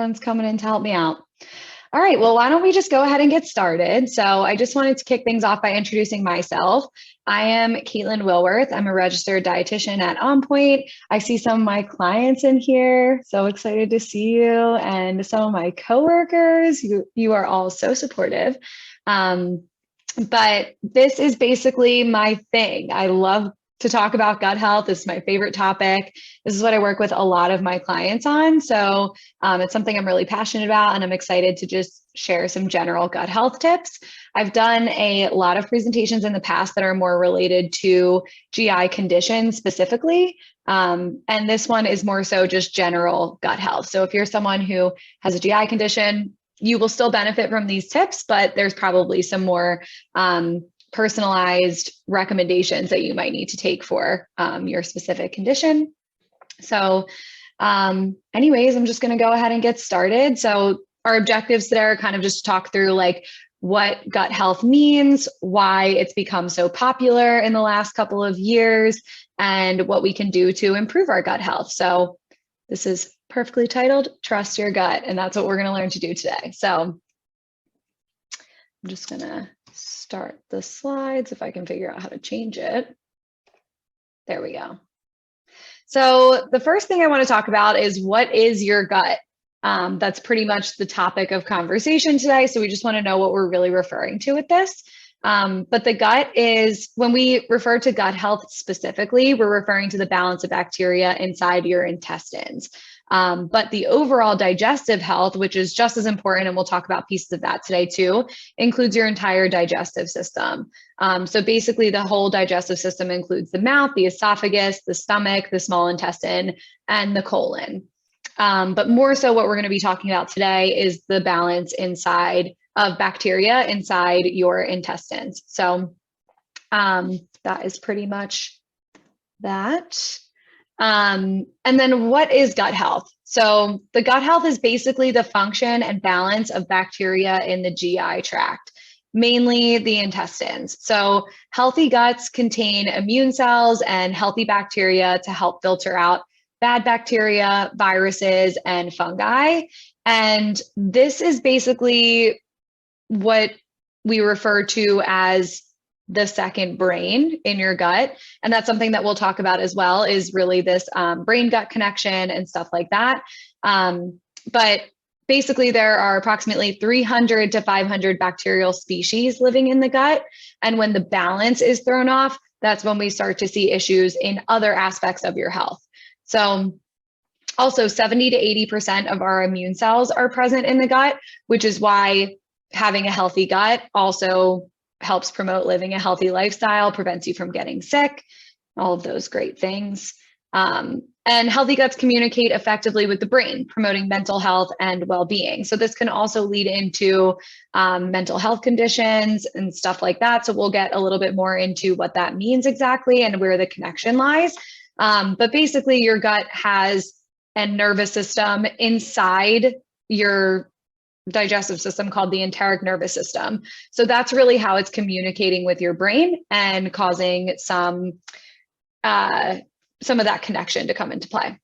Everyone's coming in to help me out. All right, well, why don't we just go ahead and get started? So I just wanted to kick things off by introducing myself. I am Kaitlyn Willwerth. I'm a registered dietitian at On Point. I see some of my clients in here. So excited to see you, and some of my coworkers. You are all so supportive. But this is basically my thing. I love to talk about gut health. This is my favorite topic. This is what I work with a lot of my clients on. So it's something I'm really passionate about, and I'm excited to just share some general gut health tips. I've done a lot of presentations in the past that are more related to GI conditions specifically. And this one is more so just general gut health. So if you're someone who has a GI condition, you will still benefit from these tips, but there's probably some more personalized recommendations that you might need to take for your specific condition. So anyways, I'm just going to go ahead and get started. So our objectives today are kind of just talk through like what gut health means, why it's become so popular in the last couple of years, and what we can do to improve our gut health. So this is perfectly titled Trust Your Gut, and that's what we're going to learn to do today. So I'm just going to start the slides if I can figure out how to change it. There we go. So the first thing I want to talk about is, what is your gut? That's pretty much the topic of conversation today. So we just want to know what we're really referring to with this. But the gut is, when we refer to gut health specifically, we're referring to the balance of bacteria inside your intestines. But the overall digestive health, which is just as important, and we'll talk about pieces of that today too, includes your entire digestive system. So basically the whole digestive system includes the mouth, the esophagus, the stomach, the small intestine, and the colon. But more so what we're going to be talking about today is the balance inside of bacteria inside your intestines. So that is pretty much that. And then what is gut health? So the gut health is basically the function and balance of bacteria in the GI tract, mainly the intestines. So healthy guts contain immune cells and healthy bacteria to help filter out bad bacteria, viruses, and fungi. And this is basically what we refer to as the second brain in your gut. And that's something that we'll talk about as well, is really this brain-gut connection and stuff like that. But basically there are approximately 300 to 500 bacterial species living in the gut. And when the balance is thrown off, that's when we start to see issues in other aspects of your health. So also 70 to 80% of our immune cells are present in the gut, which is why having a healthy gut also helps promote living a healthy lifestyle, prevents you from getting sick, all of those great things. And healthy guts communicate effectively with the brain, promoting mental health and well-being. So this can also lead into mental health conditions and stuff like that. So we'll get a little bit more into what that means exactly and where the connection lies. But basically your gut has a nervous system inside your digestive system called the enteric nervous system. So that's really how it's communicating with your brain and causing some of that connection to come into play.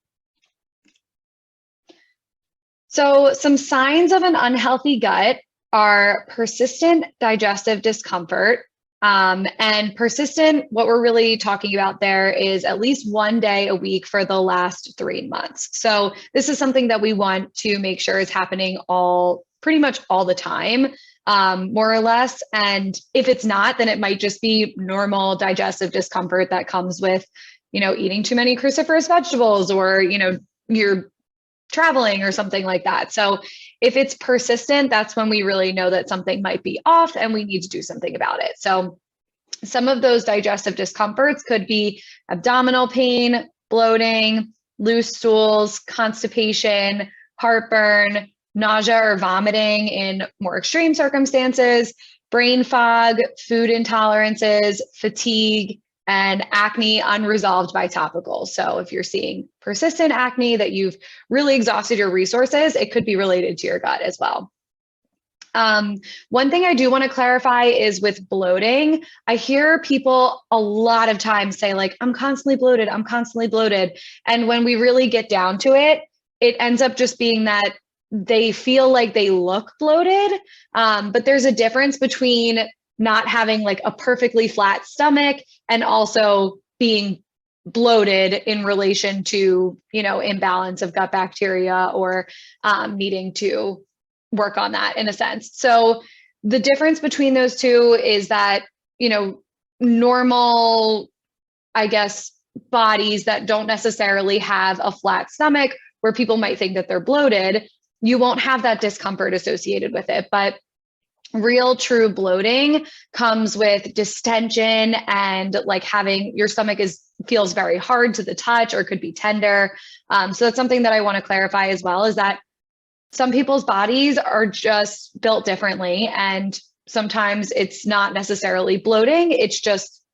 So some signs of an unhealthy gut are persistent digestive discomfort. And persistent, what we're really talking about there is at least one day a week for the last 3 months. So this is something that we want to make sure is happening pretty much all the time, more or less. And if it's not, then it might just be normal digestive discomfort that comes with, eating too many cruciferous vegetables, or, you're traveling or something like that. So if it's persistent, that's when we really know that something might be off and we need to do something about it. So some of those digestive discomforts could be abdominal pain, bloating, loose stools, constipation, heartburn, nausea or vomiting in more extreme circumstances, brain fog, food intolerances, fatigue, and acne unresolved by topicals. So if you're seeing persistent acne that you've really exhausted your resources, it could be related to your gut as well. One thing I do want to clarify is with bloating. I hear people a lot of times say like, I'm constantly bloated, I'm constantly bloated. And when we really get down to it, it ends up just being that they feel like they look bloated. But there's a difference between not having like a perfectly flat stomach and also being bloated in relation to, imbalance of gut bacteria or needing to work on that in a sense. So the difference between those two is that, normal, I guess, bodies that don't necessarily have a flat stomach where people might think that they're bloated, you won't have that discomfort associated with it. But real true bloating comes with distension and like having your stomach feels very hard to the touch or could be tender. So that's something that I want to clarify as well, is that some people's bodies are just built differently. And sometimes it's not necessarily bloating. It's just,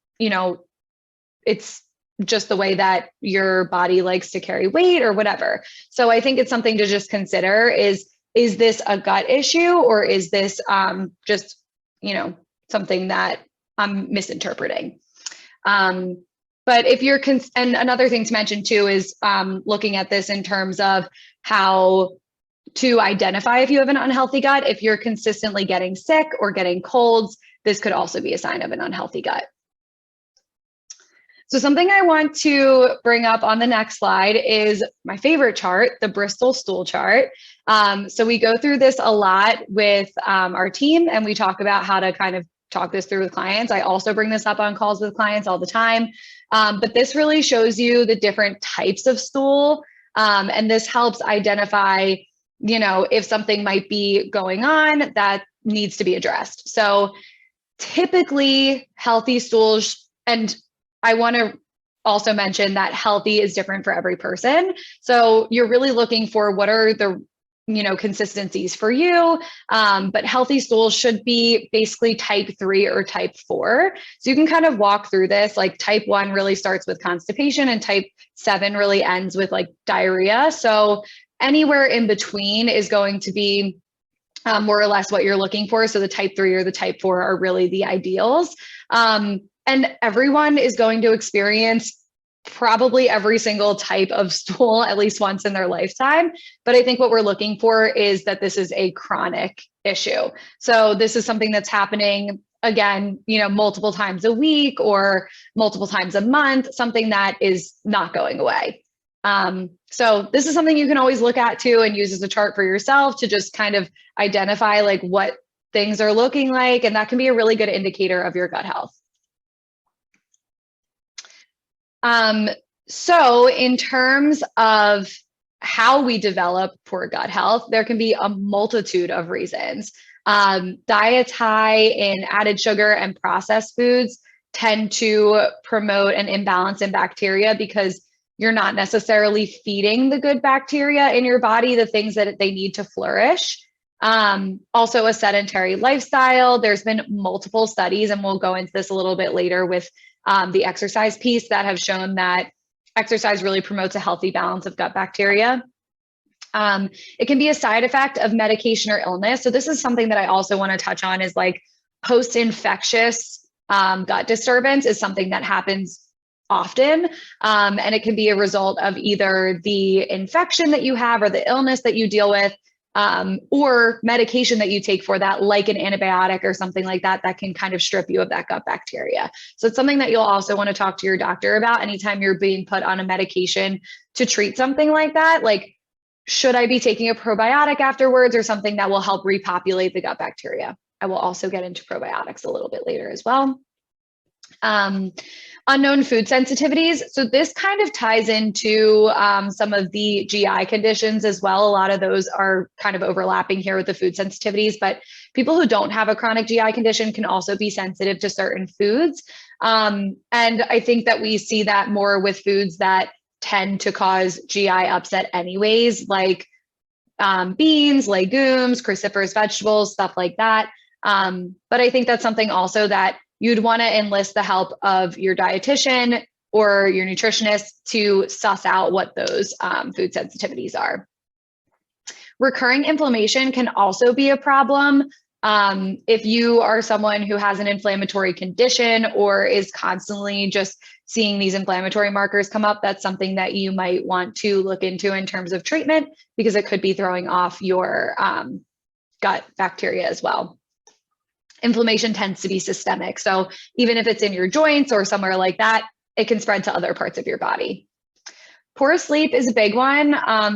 it's just the way that your body likes to carry weight or whatever. So I think it's something to just consider is this a gut issue, or is this just, something that I'm misinterpreting? But if you're, and another thing to mention too is looking at this in terms of how to identify if you have an unhealthy gut. If you're consistently getting sick or getting colds, this could also be a sign of an unhealthy gut. So something I want to bring up on the next slide is my favorite chart, the Bristol stool chart. So we go through this a lot with our team, and we talk about how to kind of talk this through with clients. I also bring this up on calls with clients all the time. But this really shows you the different types of stool. And this helps identify, if something might be going on that needs to be addressed. So typically healthy stools, and I want to also mention that healthy is different for every person. So you're really looking for what are the, consistencies for you. But healthy stools should be basically type 3 or type 4. So you can kind of walk through this, like type 1 really starts with constipation and type 7 really ends with like diarrhea. So anywhere in between is going to be more or less what you're looking for. So the type 3 or the type 4 are really the ideals. And everyone is going to experience probably every single type of stool at least once in their lifetime. But I think what we're looking for is that this is a chronic issue. So this is something that's happening again, multiple times a week or multiple times a month, something that is not going away. So this is something you can always look at too and use as a chart for yourself to just kind of identify like what things are looking like. And that can be a really good indicator of your gut health. So in terms of how we develop poor gut health, there can be a multitude of reasons. Diets high in added sugar and processed foods tend to promote an imbalance in bacteria because you're not necessarily feeding the good bacteria in your body the things that they need to flourish. Also a sedentary lifestyle. There's been multiple studies, and we'll go into this a little bit later with the exercise piece, that have shown that exercise really promotes a healthy balance of gut bacteria. It can be a side effect of medication or illness. So this is something that I also want to touch on, is like post-infectious gut disturbance is something that happens often. And it can be a result of either the infection that you have or the illness that you deal with, or medication that you take for that, like an antibiotic or something like that, that can kind of strip you of that gut bacteria. So it's something that you'll also want to talk to your doctor about anytime you're being put on a medication to treat something like that. Like, should I be taking a probiotic afterwards or something that will help repopulate the gut bacteria? I will also get into probiotics a little bit later as well. Unknown food sensitivities. So this kind of ties into some of the GI conditions as well. A lot of those are kind of overlapping here with the food sensitivities, but people who don't have a chronic GI condition can also be sensitive to certain foods. And I think that we see that more with foods that tend to cause GI upset anyways, like beans, legumes, cruciferous vegetables, stuff like that. But I think that's something also that you'd want to enlist the help of your dietitian or your nutritionist to suss out what those food sensitivities are. Recurring inflammation can also be a problem. If you are someone who has an inflammatory condition or is constantly just seeing these inflammatory markers come up, that's something that you might want to look into in terms of treatment, because it could be throwing off your gut bacteria as well. Inflammation tends to be systemic. So even if it's in your joints or somewhere like that, it can spread to other parts of your body. Poor sleep is a big one.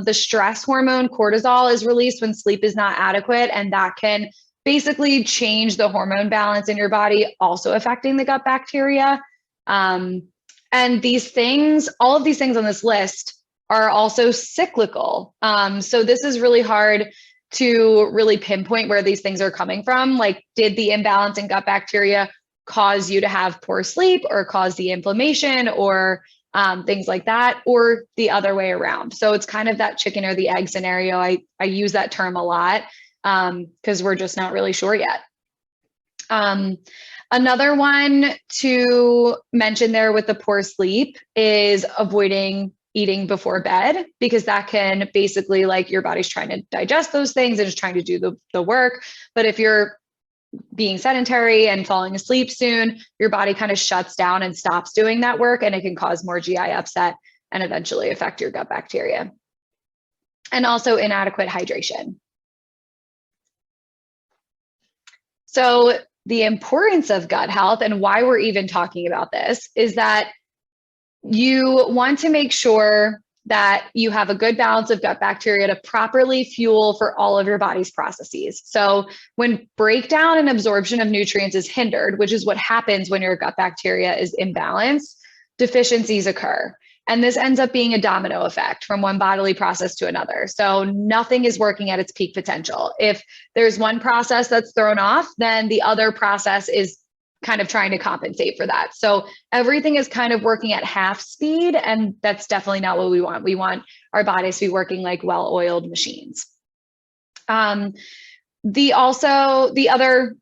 The stress hormone cortisol is released when sleep is not adequate, and that can basically change the hormone balance in your body, also affecting the gut bacteria. And these things, all of these things on this list are also cyclical. So this is really hard to really pinpoint where these things are coming from. Like, did the imbalance in gut bacteria cause you to have poor sleep, or cause the inflammation, or things like that, or the other way around? So it's kind of that chicken or the egg scenario. I use that term a lot because we're just not really sure yet. Another one to mention there with the poor sleep is avoiding eating before bed, because that can basically, like, your body's trying to digest those things and just trying to do the work. But if you're being sedentary and falling asleep soon, your body kind of shuts down and stops doing that work, and it can cause more GI upset and eventually affect your gut bacteria. And also inadequate hydration. So the importance of gut health, and why we're even talking about this, is that you want to make sure that you have a good balance of gut bacteria to properly fuel for all of your body's processes. So when breakdown and absorption of nutrients is hindered, which is what happens when your gut bacteria is imbalanced, deficiencies occur. And this ends up being a domino effect from one bodily process to another. So nothing is working at its peak potential. If there's one process that's thrown off, then the other process is kind of trying to compensate for that. So everything is kind of working at half speed, and that's definitely not what we want. We want our bodies to be working like well-oiled machines. The other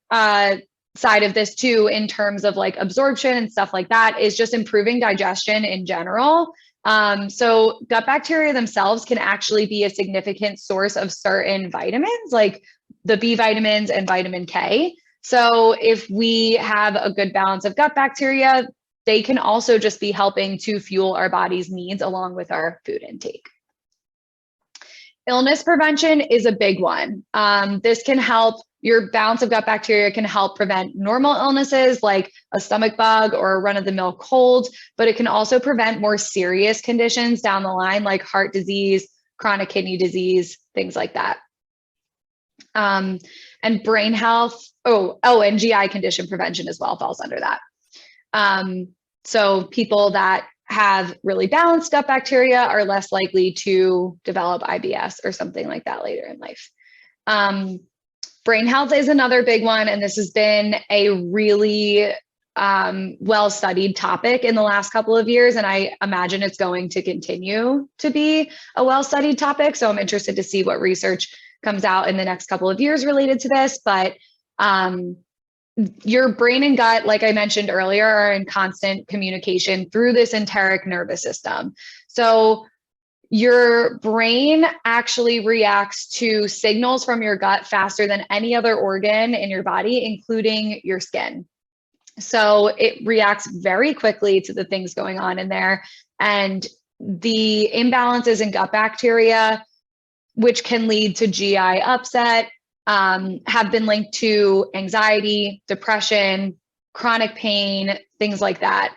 side of this too, in terms of like absorption and stuff like that, is just improving digestion in general. So gut bacteria themselves can actually be a significant source of certain vitamins, like the B vitamins and vitamin K. So if we have a good balance of gut bacteria, they can also just be helping to fuel our body's needs along with our food intake. Illness prevention is a big one. This can help. Your balance of gut bacteria can help prevent normal illnesses like a stomach bug or a run-of-the-mill cold, but it can also prevent more serious conditions down the line, like heart disease, chronic kidney disease, things like that. And brain health, and GI condition prevention as well falls under that. So people that have really balanced gut bacteria are less likely to develop IBS or something like that later in life. Brain health is another big one, and this has been a really well-studied topic in the last couple of years, and I imagine it's going to continue to be a well-studied topic. So I'm interested to see what research comes out in the next couple of years related to this. But your brain and gut, like I mentioned earlier, are in constant communication through this enteric nervous system. So your brain actually reacts to signals from your gut faster than any other organ in your body, including your skin. So it reacts very quickly to the things going on in there. And the imbalances in gut bacteria, which can lead to GI upset, have been linked to anxiety, depression, chronic pain, things like that.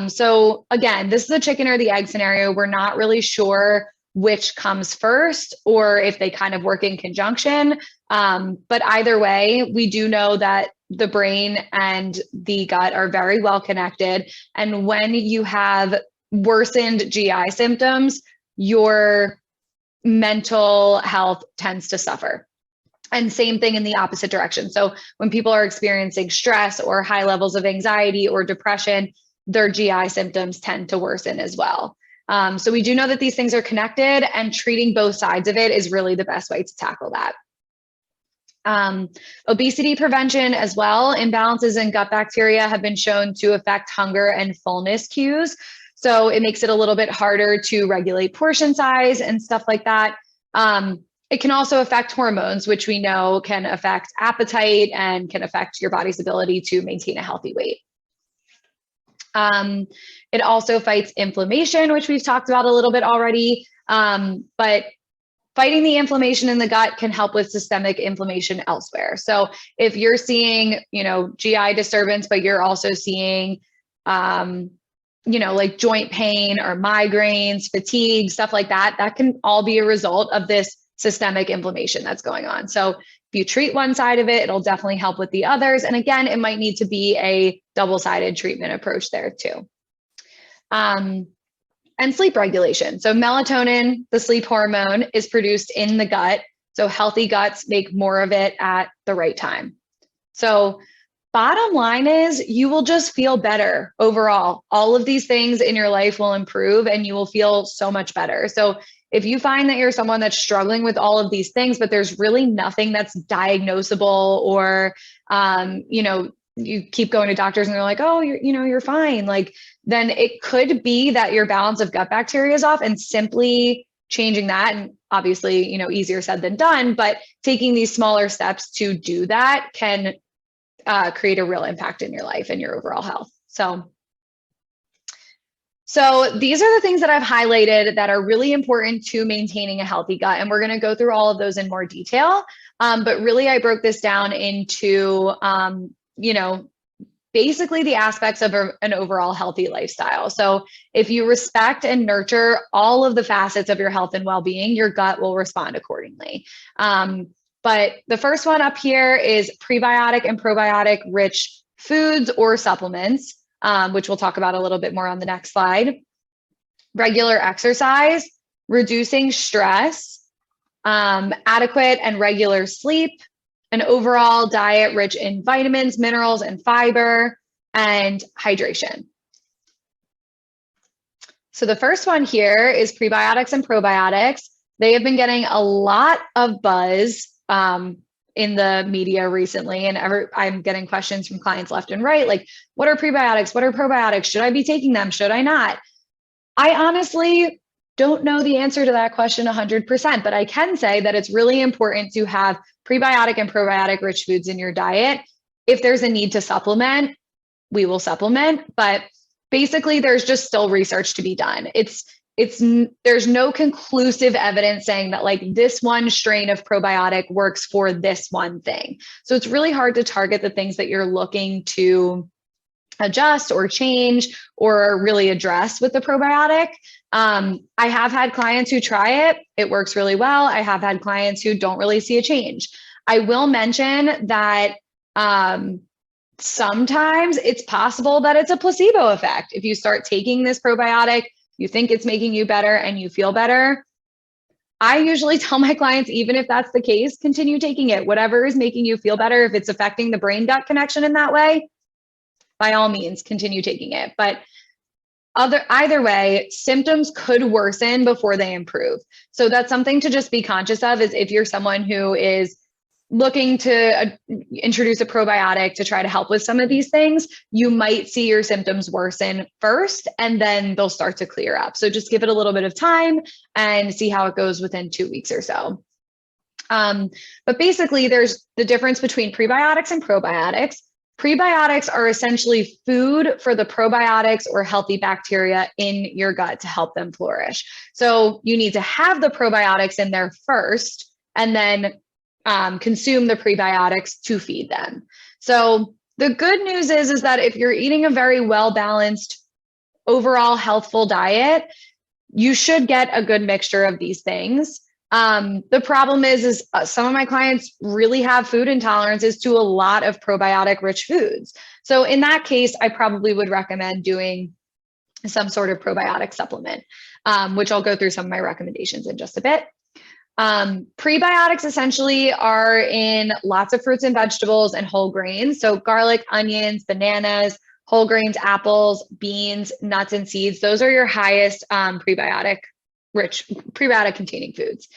So again, this is a chicken or the egg scenario. We're not really sure which comes first or if they kind of work in conjunction. But either way, we do know that the brain and the gut are very well connected. And when you have worsened GI symptoms, your mental health tends to suffer. And same thing in the opposite direction. So when people are experiencing stress or high levels of anxiety or depression, their GI symptoms tend to worsen as well. So we do know that these things are connected, and treating both sides of it is really the best way to tackle that. Obesity prevention as well. Imbalances in gut bacteria have been shown to affect hunger and fullness cues. So it makes it a little bit harder to regulate portion size and stuff like that. it can also affect hormones, which we know can affect appetite and can affect your body's ability to maintain a healthy weight. It also fights inflammation, which we've talked about a little bit already. But fighting the inflammation in the gut can help with systemic inflammation elsewhere. So if you're seeing, GI disturbance, but you're also seeing, like joint pain or migraines, fatigue, stuff like that, that can all be a result of this systemic inflammation that's going on. So if you treat one side of it, it'll definitely help with the others. And again, it might need to be a double-sided treatment approach there too. And sleep regulation. So melatonin, the sleep hormone, is produced in the gut. So healthy guts make more of it at the right time. So bottom line is you will just feel better overall. All of these things in your life will improve and you will feel so much better. So if you find that you're someone that's struggling with all of these things, but there's really nothing that's diagnosable, or, you keep going to doctors and they're like, oh, you're fine. Like, then it could be that your balance of gut bacteria is off, and simply changing that. And obviously, easier said than done, but taking these smaller steps to do that can create a real impact in your life and your overall health. So these are the things that I've highlighted that are really important to maintaining a healthy gut. And we're going to go through all of those in more detail. But really, I broke this down into, basically the aspects of an overall healthy lifestyle. So if you respect and nurture all of the facets of your health and well-being, your gut will respond accordingly. But the first one up here is prebiotic and probiotic rich foods or supplements, which we'll talk about a little bit more on the next slide. Regular exercise, reducing stress, adequate and regular sleep, an overall diet rich in vitamins, minerals, and fiber, and hydration. So the first one here is prebiotics and probiotics. They have been getting a lot of buzz in the media recently, and I'm getting questions from clients left and right, like, what are prebiotics? What are probiotics? Should I be taking them? Should I not? I honestly don't know the answer to that question 100%, but I can say that it's really important to have prebiotic and probiotic rich foods in your diet. If there's a need to supplement, we will supplement, but basically there's just still research to be done. There's no conclusive evidence saying that like this one strain of probiotic works for this one thing. So it's really hard to target the things that you're looking to adjust or change or really address with the probiotic. I have had clients who try it. It works really well. I have had clients who don't really see a change. I will mention that sometimes it's possible that it's a placebo effect. If you start taking this probiotic, you think it's making you better and you feel better. I usually tell my clients, even if that's the case, continue taking it. Whatever is making you feel better, if it's affecting the brain-gut connection in that way, by all means, continue taking it. But either way, symptoms could worsen before they improve. So that's something to just be conscious of, is if you're someone who is looking to introduce a probiotic to try to help with some of these things, you might see your symptoms worsen first, and then they'll start to clear up. So just give it a little bit of time and see how it goes within 2 weeks or so. But basically, there's the difference between prebiotics and probiotics. Prebiotics are essentially food for the probiotics or healthy bacteria in your gut to help them flourish. So you need to have the probiotics in there first, and then consume the prebiotics to feed them. So the good news is that if you're eating a very well-balanced, overall healthful diet, you should get a good mixture of these things. The problem is some of my clients really have food intolerances to a lot of probiotic rich foods. So in that case, I probably would recommend doing some sort of probiotic supplement, which I'll go through some of my recommendations in just a bit. Prebiotics essentially are in lots of fruits and vegetables and whole grains. So garlic, onions, bananas, whole grains, apples, beans, nuts, and seeds. Those are your highest prebiotic containing foods.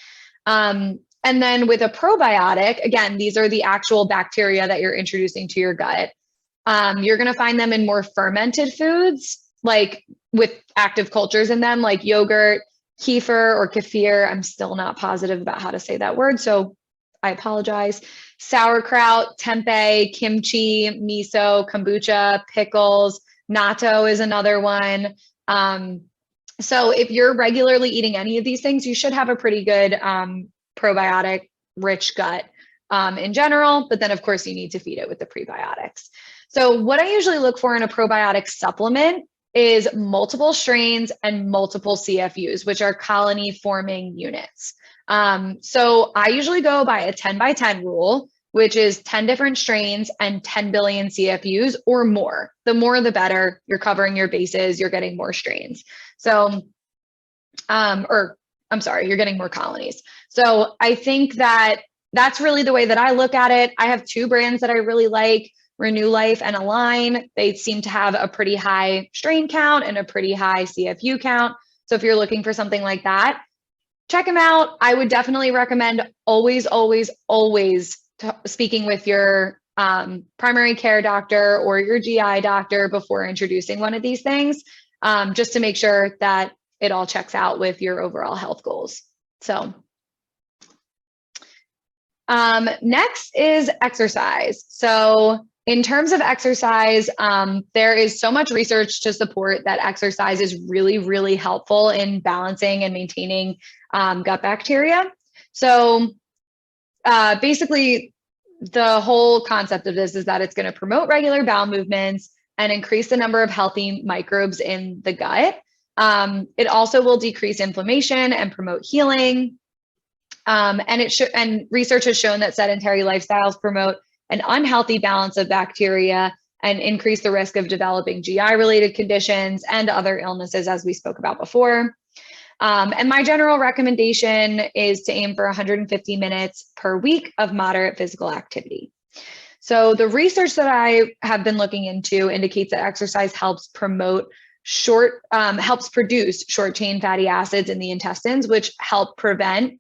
And then with a probiotic, again, these are the actual bacteria that you're introducing to your gut. You're going to find them in more fermented foods, like with active cultures in them, like yogurt, kefir or kefir. I'm still not positive about how to say that word, so I apologize. Sauerkraut, tempeh, kimchi, miso, kombucha, pickles, natto is another one. So if you're regularly eating any of these things, you should have a pretty good probiotic rich gut in general, but then of course you need to feed it with the prebiotics. So what I usually look for in a probiotic supplement is multiple strains and multiple CFUs, which are colony forming units. So I usually go by a 10 by 10 rule, which is 10 different strains and 10 billion CFUs or more. The more, the better. You're covering your bases, you're getting more strains. So, you're getting more colonies. So I think that that's really the way that I look at it. I have two brands that I really like, Renew Life and Align. They seem to have a pretty high strain count and a pretty high CFU count. So if you're looking for something like that, check them out. I would definitely recommend always speaking with your primary care doctor or your GI doctor before introducing one of these things, just to make sure that it all checks out with your overall health goals. So next is exercise. So in terms of exercise, there is so much research to support that exercise is really, really helpful in balancing and maintaining gut bacteria. So basically, the whole concept of this is that it's going to promote regular bowel movements and increase the number of healthy microbes in the gut. It also will decrease inflammation and promote healing. And research has shown that sedentary lifestyles promote an unhealthy balance of bacteria and increase the risk of developing GI-related conditions and other illnesses, as we spoke about before. And my general recommendation is to aim for 150 minutes per week of moderate physical activity. So the research that I have been looking into indicates that exercise helps produce short chain fatty acids in the intestines, which help prevent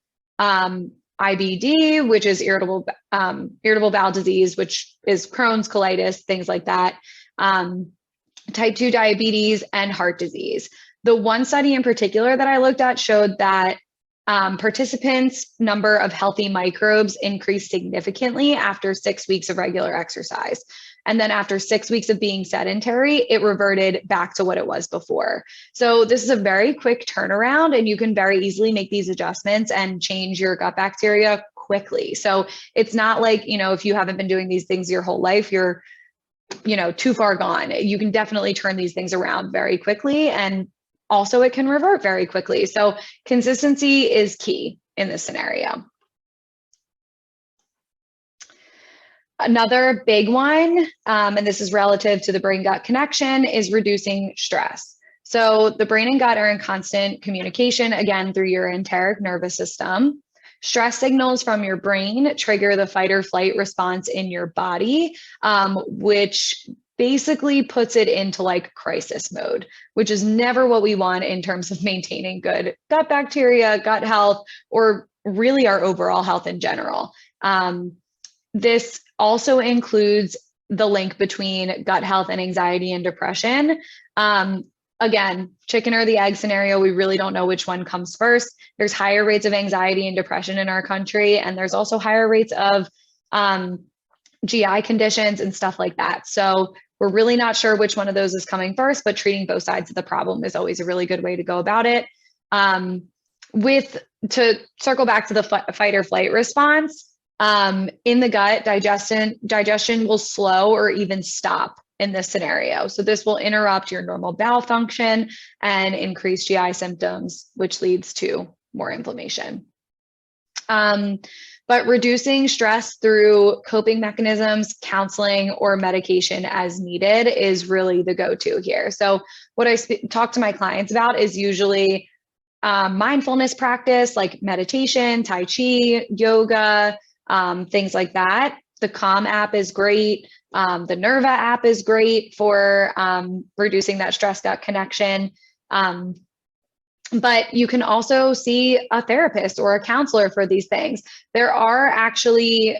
IBD, which is irritable bowel disease, which is Crohn's, colitis, things like that, type 2 diabetes, and heart disease. The one study in particular that I looked at showed that participants' number of healthy microbes increased significantly after 6 weeks of regular exercise. And then after 6 weeks of being sedentary, it reverted back to what it was before. So this is a very quick turnaround, and you can very easily make these adjustments and change your gut bacteria quickly. So it's not like, if you haven't been doing these things your whole life, you're, too far gone. You can definitely turn these things around very quickly, and also it can revert very quickly. So consistency is key in this scenario. Another big one, and this is relative to the brain-gut connection, is reducing stress. So the brain and gut are in constant communication, again, through your enteric nervous system. Stress signals from your brain trigger the fight or flight response in your body, which basically puts it into like crisis mode, which is never what we want in terms of maintaining good gut bacteria, gut health, or really our overall health in general. This also includes the link between gut health and anxiety and depression. Again, chicken or the egg scenario, we really don't know which one comes first. There's higher rates of anxiety and depression in our country, and there's also higher rates of GI conditions and stuff like that. So we're really not sure which one of those is coming first, but treating both sides of the problem is always a really good way to go about it. To circle back to the fight or flight response, in the gut, digestion will slow or even stop in this scenario. So this will interrupt your normal bowel function and increase GI symptoms, which leads to more inflammation. But reducing stress through coping mechanisms, counseling, or medication as needed is really the go-to here. So what I talk to my clients about is usually mindfulness practice like meditation, Tai Chi, yoga, things like that. The Calm app is great. The Nerva app is great for reducing that stress-gut connection. But you can also see a therapist or a counselor for these things. There are actually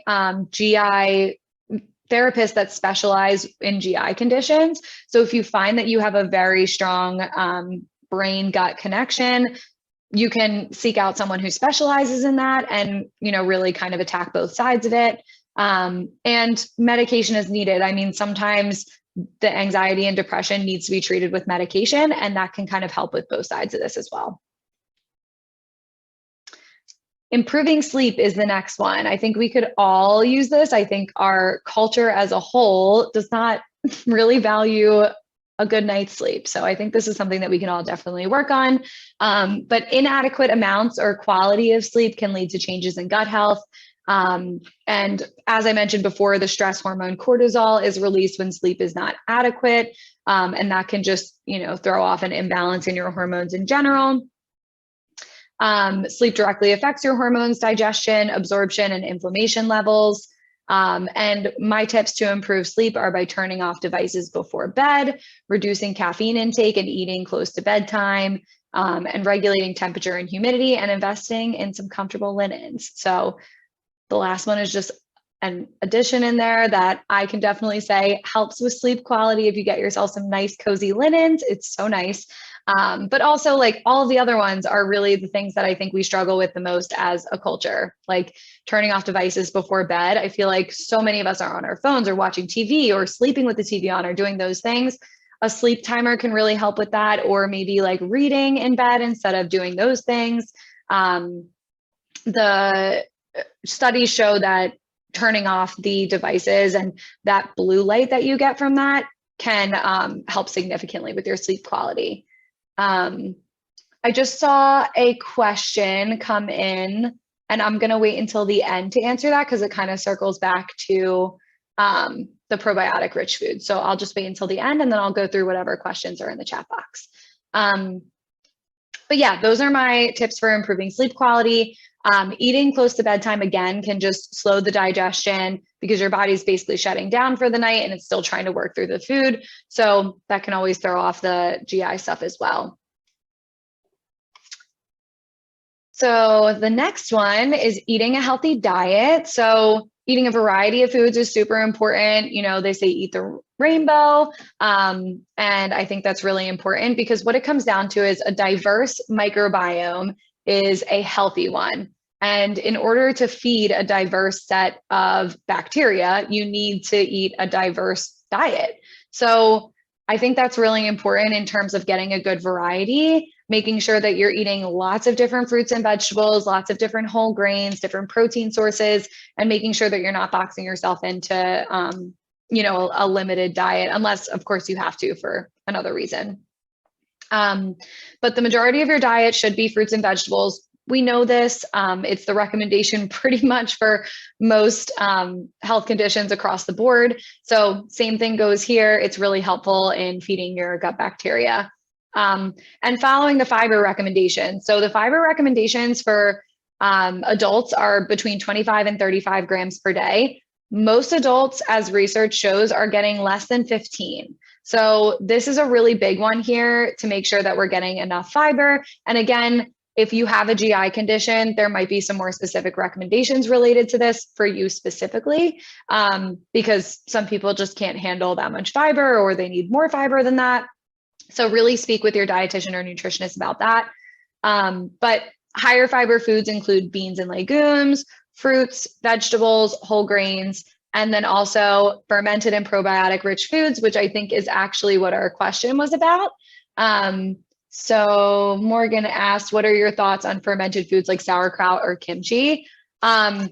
GI therapists that specialize in GI conditions. So if you find that you have a very strong brain-gut connection, you can seek out someone who specializes in that and, really kind of attack both sides of it. And medication is needed. I mean, sometimes the anxiety and depression needs to be treated with medication, and that can kind of help with both sides of this as well. Improving sleep is the next one. I think we could all use this. I think our culture as a whole does not really value a good night's sleep. So I think this is something that we can all definitely work on. But inadequate amounts or quality of sleep can lead to changes in gut health. And as I mentioned before, the stress hormone cortisol is released when sleep is not adequate. And that can just, throw off an imbalance in your hormones in general. Sleep directly affects your hormones, digestion, absorption, and inflammation levels. And my tips to improve sleep are by turning off devices before bed, reducing caffeine intake and eating close to bedtime, and regulating temperature and humidity, and investing in some comfortable linens. So the last one is just an addition in there that I can definitely say helps with sleep quality. If you get yourself some nice cozy linens, it's so nice. But also, like, all of the other ones are really the things that I think we struggle with the most as a culture, like turning off devices before bed. I feel like so many of us are on our phones or watching TV or sleeping with the TV on or doing those things. A sleep timer can really help with that, or maybe like reading in bed instead of doing those things. The studies show that turning off the devices and that blue light that you get from that can help significantly with your sleep quality. I just saw a question come in, and I'm going to wait until the end to answer that because it kind of circles back to the probiotic rich food. So I'll just wait until the end, and then I'll go through whatever questions are in the chat box. But yeah, those are my tips for improving sleep quality. Eating close to bedtime, again, can just slow the digestion because your body's basically shutting down for the night and it's still trying to work through the food. So that can always throw off the GI stuff as well. So the next one is eating a healthy diet. So eating a variety of foods is super important. They say eat the rainbow. And I think that's really important because what it comes down to is a diverse microbiome is a healthy one. And in order to feed a diverse set of bacteria, you need to eat a diverse diet. So I think that's really important in terms of getting a good variety, making sure that you're eating lots of different fruits and vegetables, lots of different whole grains, different protein sources, and making sure that you're not boxing yourself into, a limited diet, unless, of course, you have to for another reason. But the majority of your diet should be fruits and vegetables. We know this. It's the recommendation pretty much for most health conditions across the board. So same thing goes here. It's really helpful in feeding your gut bacteria. And following the fiber recommendations. So the fiber recommendations for adults are between 25 and 35 grams per day. Most adults, as research shows, are getting less than 15. So this is a really big one here to make sure that we're getting enough fiber. And again, if you have a GI condition, there might be some more specific recommendations related to this for you specifically, because some people just can't handle that much fiber or they need more fiber than that. So really speak with your dietitian or nutritionist about that. But higher fiber foods include beans and legumes, fruits, vegetables, whole grains, and then also fermented and probiotic rich foods, which I think is actually what our question was about. So Morgan asked, what are your thoughts on fermented foods like sauerkraut or kimchi? I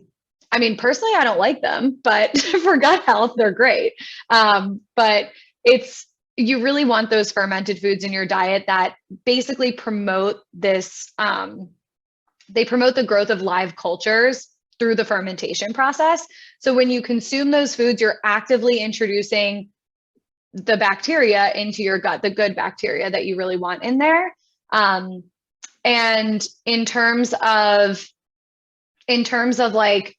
mean, personally, I don't like them, but for gut health, they're great. But you really want those fermented foods in your diet that basically promote this, they promote the growth of live cultures through the fermentation process. So when you consume those foods, you're actively introducing the bacteria into your gut, the good bacteria that you really want in there. And in terms of like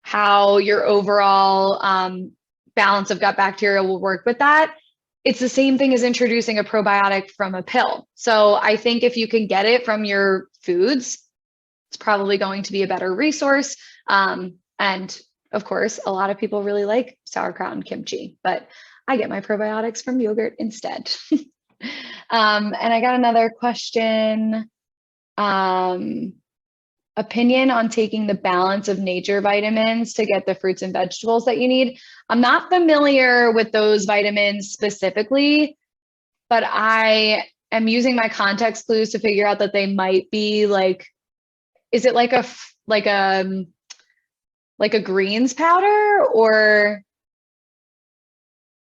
how your overall balance of gut bacteria will work with that, it's the same thing as introducing a probiotic from a pill. So I think if you can get it from your foods, it's probably going to be a better resource. And of course, a lot of people really like sauerkraut and kimchi, but I get my probiotics from yogurt instead. And I got another question. opinion on taking the balance of nature vitamins to get the fruits and vegetables that you need. I'm not familiar with those vitamins specifically, but I am using my context clues to figure out that they might be like, is it like a greens powder, or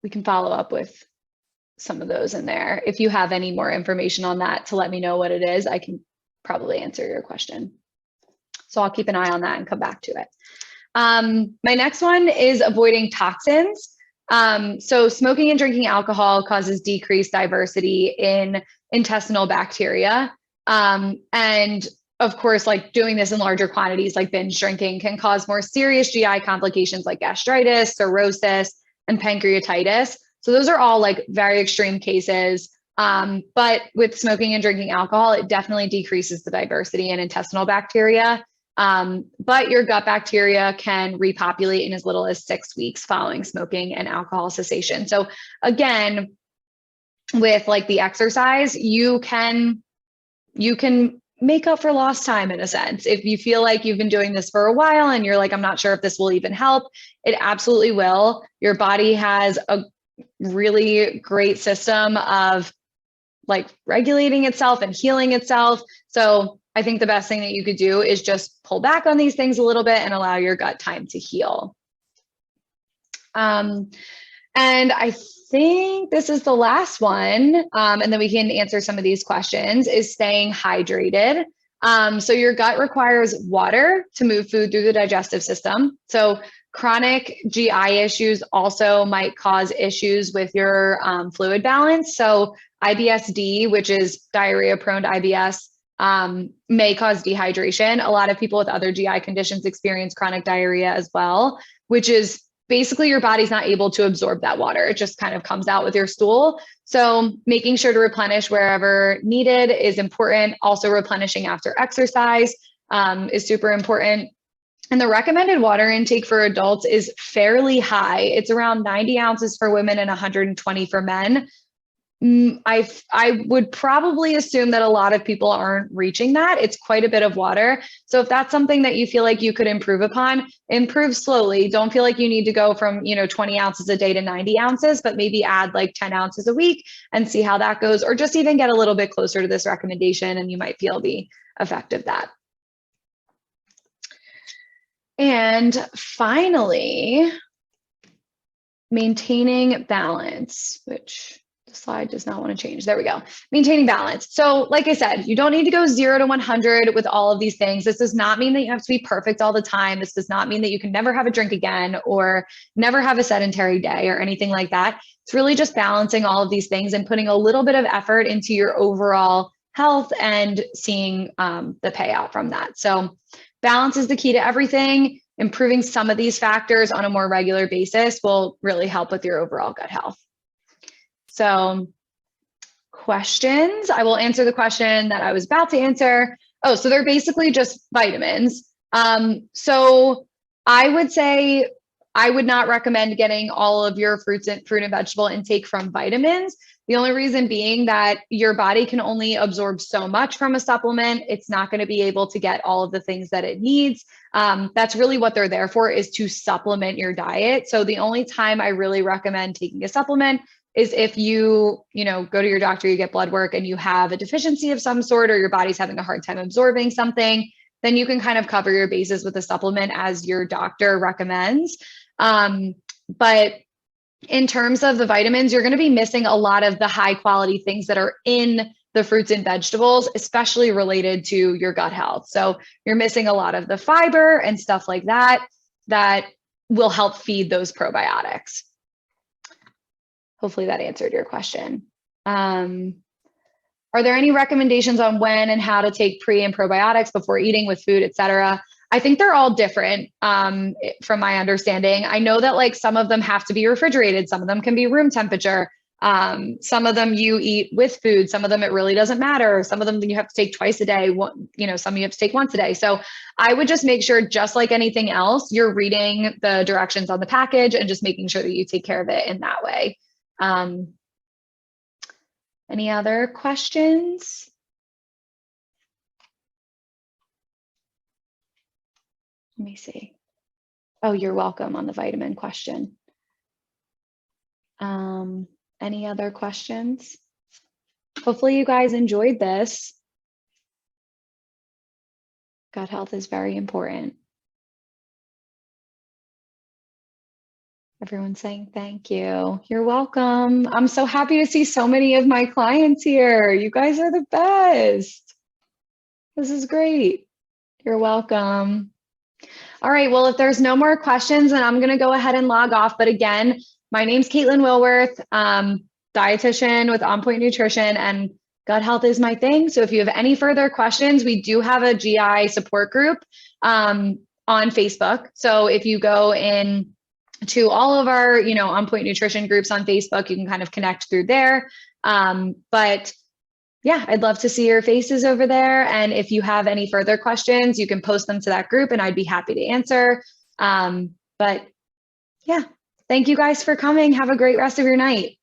we can follow up with some of those in there. If you have any more information on that to let me know what it is, I can probably answer your question. So I'll keep an eye on that and come back to it. My next one is avoiding toxins. So smoking and drinking alcohol causes decreased diversity in intestinal bacteria. And of course, like doing this in larger quantities, like binge drinking, can cause more serious GI complications like gastritis, cirrhosis, and pancreatitis. So those are all like very extreme cases. But with smoking and drinking alcohol, it definitely decreases the diversity in intestinal bacteria. But your gut bacteria can repopulate in as little as 6 weeks following smoking and alcohol cessation. So again, with like the exercise, you can make up for lost time in a sense. If you feel like you've been doing this for a while and you're like, I'm not sure if this will even help, it absolutely will. Your body has a really great system of like regulating itself and healing itself. So I think the best thing that you could do is just pull back on these things a little bit and allow your gut time to heal. And I think this is the last one, and then we can answer some of these questions, is staying hydrated. So your gut requires water to move food through the digestive system. So chronic GI issues also might cause issues with your fluid balance. So IBS-D, which is diarrhea-prone IBS, may cause dehydration. A lot of people with other GI conditions experience chronic diarrhea as well, which is basically your body's not able to absorb that water. It just kind of comes out with your stool. So making sure to replenish wherever needed is important. Also replenishing after exercise is super important. And the recommended water intake for adults is fairly high. It's around 90 ounces for women and 120 for men. I would probably assume that a lot of people aren't reaching that. It's quite a bit of water. So if that's something that you feel like you could improve upon, improve slowly. Don't feel like you need to go from, 20 ounces a day to 90 ounces, but maybe add like 10 ounces a week and see how that goes, or just even get a little bit closer to this recommendation and you might feel the effect of that. And finally, maintaining balance, which the slide does not want to change. There we go. Maintaining balance. So like I said, you don't need to go 0 to 100 with all of these things. This does not mean that you have to be perfect all the time. This does not mean that you can never have a drink again or never have a sedentary day or anything like that. It's really just balancing all of these things and putting a little bit of effort into your overall health and seeing the payout from that. So balance is the key to everything. Improving some of these factors on a more regular basis will really help with your overall gut health. So questions, I will answer the question that I was about to answer. Oh, so they're basically just vitamins. So I would say I would not recommend getting all of your fruit and vegetable intake from vitamins. The only reason being that your body can only absorb so much from a supplement. It's not going to be able to get all of the things that it needs. That's really what they're there for, is to supplement your diet. So the only time I really recommend taking a supplement is if you go to your doctor, you get blood work and you have a deficiency of some sort, or your body's having a hard time absorbing something, then you can kind of cover your bases with a supplement as your doctor recommends. But in terms of the vitamins, you're going to be missing a lot of the high quality things that are in the fruits and vegetables, especially related to your gut health. So you're missing a lot of the fiber and stuff like that, that will help feed those probiotics. Hopefully that answered your question. Are there any recommendations on when and how to take pre and probiotics before eating with food, et cetera? I think they're all different from my understanding. I know that like some of them have to be refrigerated. Some of them can be room temperature. Some of them you eat with food. Some of them it really doesn't matter. Some of them you have to take twice a day. Some you have to take once a day. So I would just make sure, just like anything else, you're reading the directions on the package and just making sure that you take care of it in that way. Any other questions? Let me see. Oh, you're welcome on the vitamin question. Any other questions? Hopefully you guys enjoyed this. Gut health is very important. Everyone's saying thank you. You're welcome. I'm so happy to see so many of my clients here. You guys are the best. This is great. You're welcome. All right, well, if there's no more questions, then I'm going to go ahead and log off. But again, my name's Kaitlyn Willwerth, dietitian with On Point Nutrition, and gut health is my thing. So if you have any further questions, we do have a GI support group on Facebook. So if you go in to all of our, On Point Nutrition groups on Facebook, you can kind of connect through there. But yeah, I'd love to see your faces over there. And if you have any further questions, you can post them to that group and I'd be happy to answer. But yeah, thank you guys for coming. Have a great rest of your night.